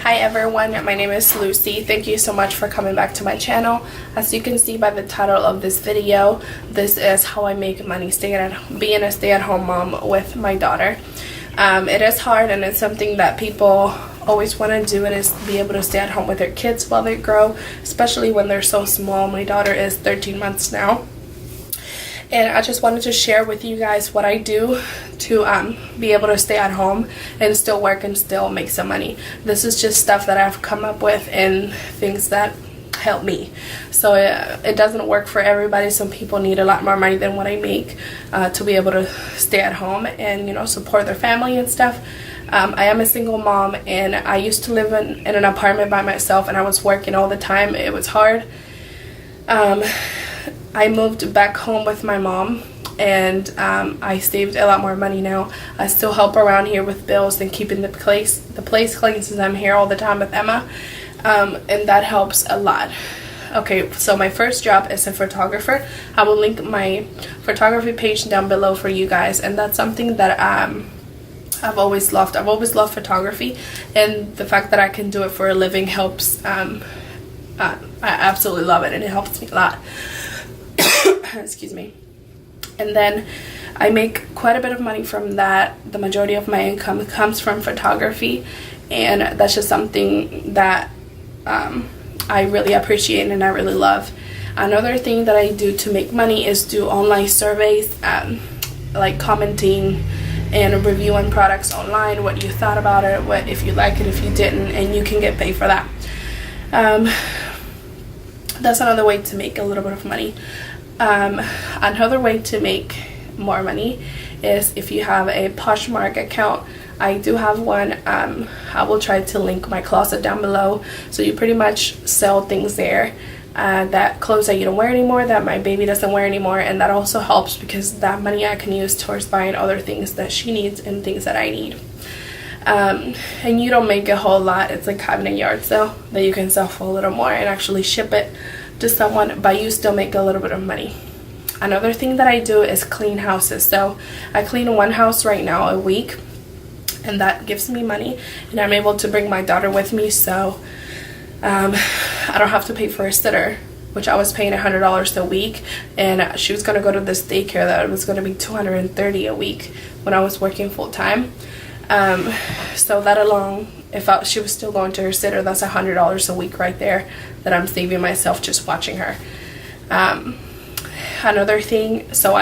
Hi everyone, my name is Lucy. Thank you so much for coming back to my channel. As you can see by the title of this video, this is how I make money being a stay-at-home mom with my daughter. It is hard, and it's something that people always want to do, and is be able to stay at home with their kids while they grow, especially when they're so small. My daughter is 13 months now. And I just wanted to share with you guys what I do to be able to stay at home and still work and still make some money. This is just stuff that I've come up with and things that help me. So it doesn't work for everybody. Some people need a lot more money than what I make to be able to stay at home and, you know, support their family and stuff. I am a single mom, and I used to live in an apartment by myself, and I was working all the time. It was hard. I moved back home with my mom, and I saved a lot more money now. I still help around here with bills and keeping the place clean, since I'm here all the time with Emma, and that helps a lot. Okay, so my first job is a photographer. I will link my photography page down below for you guys, and that's something that I've always loved. I've always loved photography, and the fact that I can do it for a living helps. I absolutely love it, and it helps me a lot. Excuse me. And then I make quite a bit of money from that. The majority of my income comes from photography, and that's just something that I really appreciate and I really love. Another thing that I do to make money is do online surveys, like commenting and reviewing products online, what you thought about it, what if you like it, if you didn't, and you can get paid for that. That's another way to make a little bit of money. Another way to make more money is if you have a Poshmark account. I do have one. I will try to link my closet down below. So you pretty much sell things there, that clothes that you don't wear anymore, that my baby doesn't wear anymore, and that also helps because that money I can use towards buying other things that she needs and things that I need. And you don't make a whole lot. It's like having a yard sale that you can sell for a little more and actually ship it to someone, but you still make a little bit of money. Another thing that I do is clean houses. So I clean one house right now a week, and that gives me money, and I'm able to bring my daughter with me, so I don't have to pay for a sitter, which I was paying $100 a week, and she was going to go to this daycare that was going to be $230 a week when I was working full-time. So that alone, if she was still going to her sitter, that's $100 a week right there that I'm saving myself just watching her. Another thing, so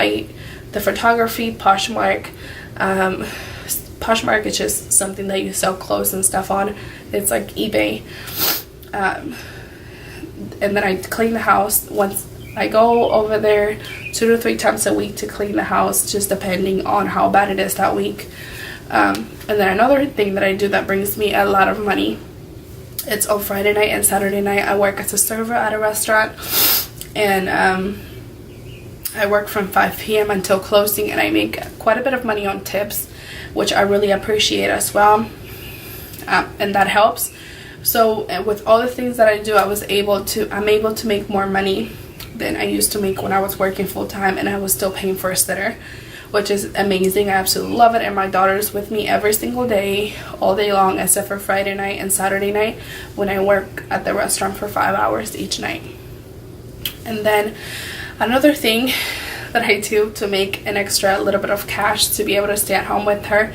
the photography, Poshmark, Poshmark is just something that you sell clothes and stuff on. It's like eBay. And then I clean the house. Once I go over there 2 to 3 times a week to clean the house, just depending on how bad it is that week. And then another thing that I do that brings me a lot of money, it's on Friday night and Saturday night. I work as a server at a restaurant, and I work from 5 p.m. until closing, and I make quite a bit of money on tips, which I really appreciate as well, and that helps. So with all the things that I do, I'm able to make more money than I used to make when I was working full-time, and I was still paying for a sitter, which is amazing. I absolutely love it, and my daughter's with me every single day, all day long, except for Friday night and Saturday night when I work at the restaurant for 5 hours each night. And then another thing that I do to make an extra little bit of cash to be able to stay at home with her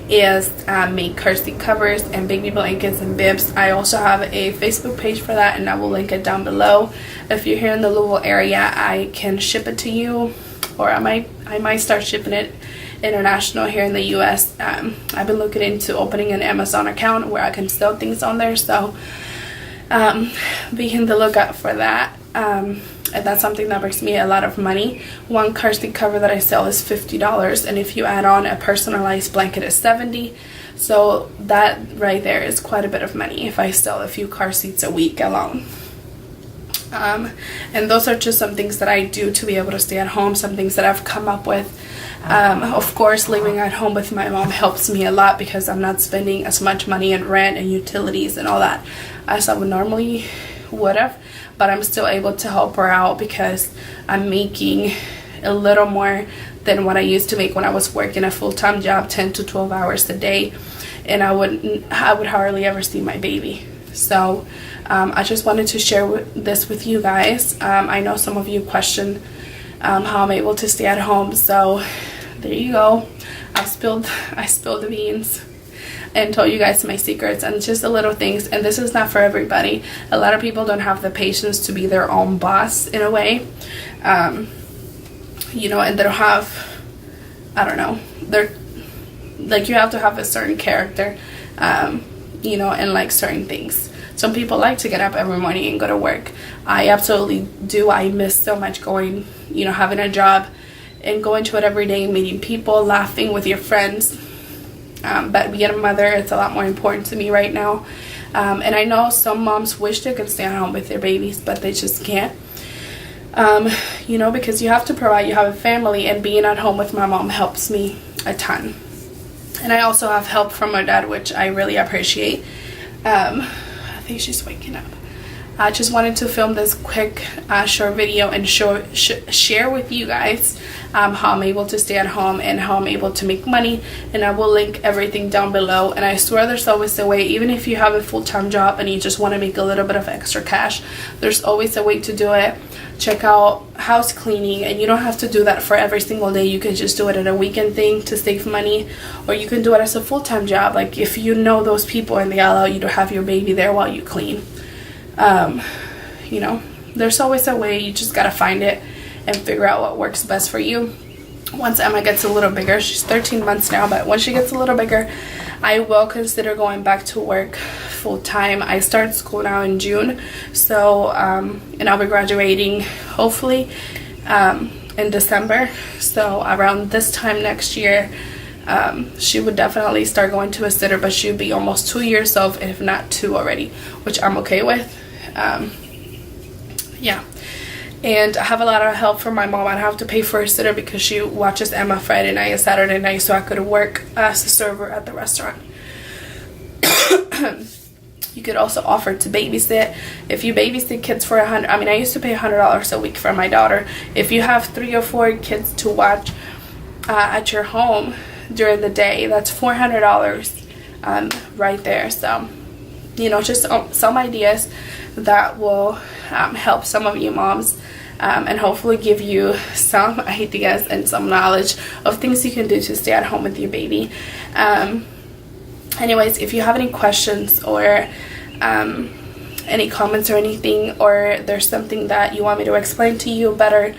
is make car seat covers and baby blankets and bibs. I also have a Facebook page for that, and I will link it down below. If you're here in the Louisville area, I can ship it to you, or I might start shipping it international here in the US. I've been looking into opening an Amazon account where I can sell things on there, so be on the lookout for that. And that's something that brings me a lot of money. One car seat cover that I sell is $50, and if you add on a personalized blanket, it's $70. So that right there is quite a bit of money if I sell a few car seats a week alone. And those are just some things that I do to be able to stay at home, some things that I've come up with. Of course, living at home with my mom helps me a lot because I'm not spending as much money in rent and utilities and all that as I would normally would have, but I'm still able to help her out because I'm making a little more than what I used to make when I was working a full-time job, 10 to 12 hours a day. and I would hardly ever see my baby. So I just wanted to share this with you guys. I know some of you question how I'm able to stay at home, so there you go. I spilled the beans and told you guys my secrets and just the little things. And this is not for everybody. A lot of people don't have the patience to be their own boss in a way, you know, and they don't have, I don't know, they're like, you have to have a certain character, you know, and like certain things. Some people like to get up every morning and go to work. I absolutely do. I miss so much going, you know, having a job and going to it every day, meeting people, laughing with your friends. But being a mother, it's a lot more important to me right now. And I know some moms wish they could stay at home with their babies, but they just can't. You know, because you have to provide, you have a family, and being at home with my mom helps me a ton. And I also have help from my dad, which I really appreciate. I think she's waking up. I just wanted to film this quick short video and share with you guys how I'm able to stay at home and how I'm able to make money, and I will link everything down below. And I swear there's always a way. Even if you have a full-time job and you just want to make a little bit of extra cash, there's always a way to do it. Check out house cleaning, and you don't have to do that for every single day. You can just do it at a weekend thing to save money, or you can do it as a full-time job, like if you know those people and they allow you to have your baby there while you clean. You know, there's always a way. You just gotta find it and figure out what works best for you. Once Emma gets a little bigger, she's 13 months now, but once she gets a little bigger, I will consider going back to work full-time. I start school now in June, so and I'll be graduating hopefully in December. So around this time next year, she would definitely start going to a sitter, but she'll be almost 2 years old, if not 2 already, which I'm okay with. Yeah, and I have a lot of help from my mom. I don't have to pay for a sitter because she watches Emma Friday night and Saturday night, so I could work as a server at the restaurant. You could also offer to babysit. If you babysit kids for $100, I mean, I used to pay $100 a week for my daughter. If you have 3 or 4 kids to watch at your home during the day, that's $400 right there. So, you know, just some ideas that will help some of you moms, and hopefully give you some ideas and some knowledge of things you can do to stay at home with your baby. Anyways, if you have any questions or any comments or anything, or there's something that you want me to explain to you better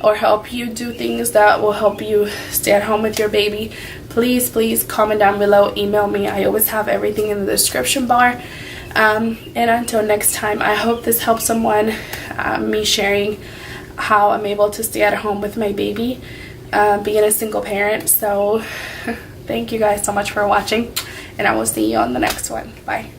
or help you do things that will help you stay at home with your baby, please comment down below, email me. I always have everything in the description bar. And until next time, I hope this helps someone, me sharing how I'm able to stay at home with my baby, being a single parent. So thank you guys so much for watching, and I will see you on the next one. Bye.